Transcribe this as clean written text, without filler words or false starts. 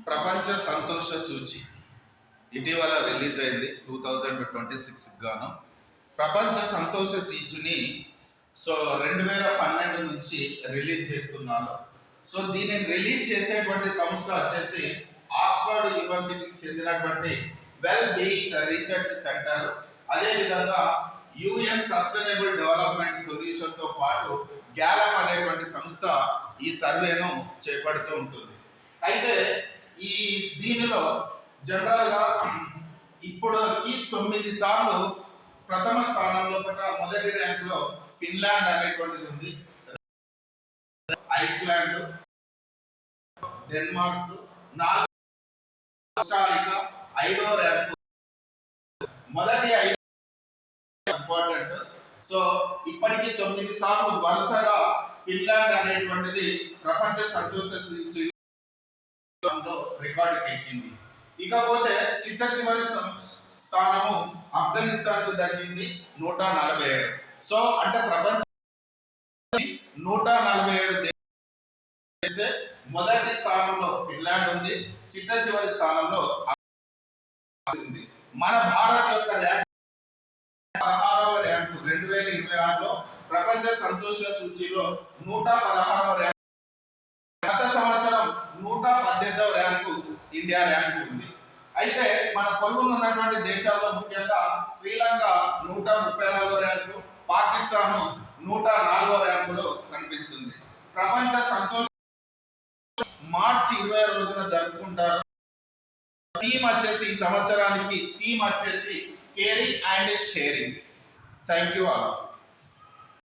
ప్రపంచ సంతోష సూచి ఇటీవల రిలీజ్ అయింది 2026 గాను. ప్రపంచ సంతోష సూచిని 2012 నుంచి రిలీజ్ చేస్తున్నారు. దీనిని రిలీజ్ చేసేటువంటి సంస్థ వచ్చేసి ఆక్స్ఫర్డ్ యూనివర్సిటీకి చెందినటువంటి వెల్ బీయింగ్ రీసెర్చ్ సెంటర్, అదేవిధంగా యుఎన్ సస్టైనబుల్ డెవలప్మెంట్ సొల్యూషన్ తో పాటు గ్యాలప్ అనేటువంటి సంస్థ ఈ సర్వేను చేపడుతూ ఉంటుంది. అయితే దీనిలో జనరల్ గా ఇప్పటికి 9 సార్లు ప్రథమ స్థానంలో మొదటి ర్యాంక్ లో ఫిన్లాండ్ అనేటువంటిది ఉంది, ఐస్లాండ్, డెన్మార్క్, కోస్టారికా 5వ ర్యాంక్. మొదటి 5 ఇంపార్టెంట్. ఇప్పటికి 9 సార్లు వరుసగా ఫిన్లాండ్ అనేటువంటిది ప్రపంచ సంతోష రికార్డు ఎక్కింది. ఇకపోతే చిట్ట చివరి స్థానము ఆఫ్ఘనిస్తాన్ కు దక్కింది 147. అంటే ప్రపంచ 147 మొదటి స్థానంలో ఫిన్లాండ్ ఉంది, చిట్ట చివరి స్థానంలో ఉంది. మన భారత్ యొక్క ర్యాంక్ 16వ ర్యాంకు 2026లో ప్రపంచ సంతోష సూచిలో 116వ ర్యాంకు. గత సంవత్సరం 118వ ర్యాంకు ఇండియా ర్యాంకు ఉంది. అయితే మన పొరుగున ఉన్నటువంటి దేశాల్లో ముఖ్యంగా శ్రీలంక 134వ ర్యాంకు, పాకిస్తాన్ 104వ ర్యాంకులో కనిపిస్తుంది. ప్రపంచ సంతోష మార్చి 20 రోజున జరుపుకుంటారు. థీమ్ వచ్చేసి ఈ సంవత్సరానికి caring and sharing. Thank you all.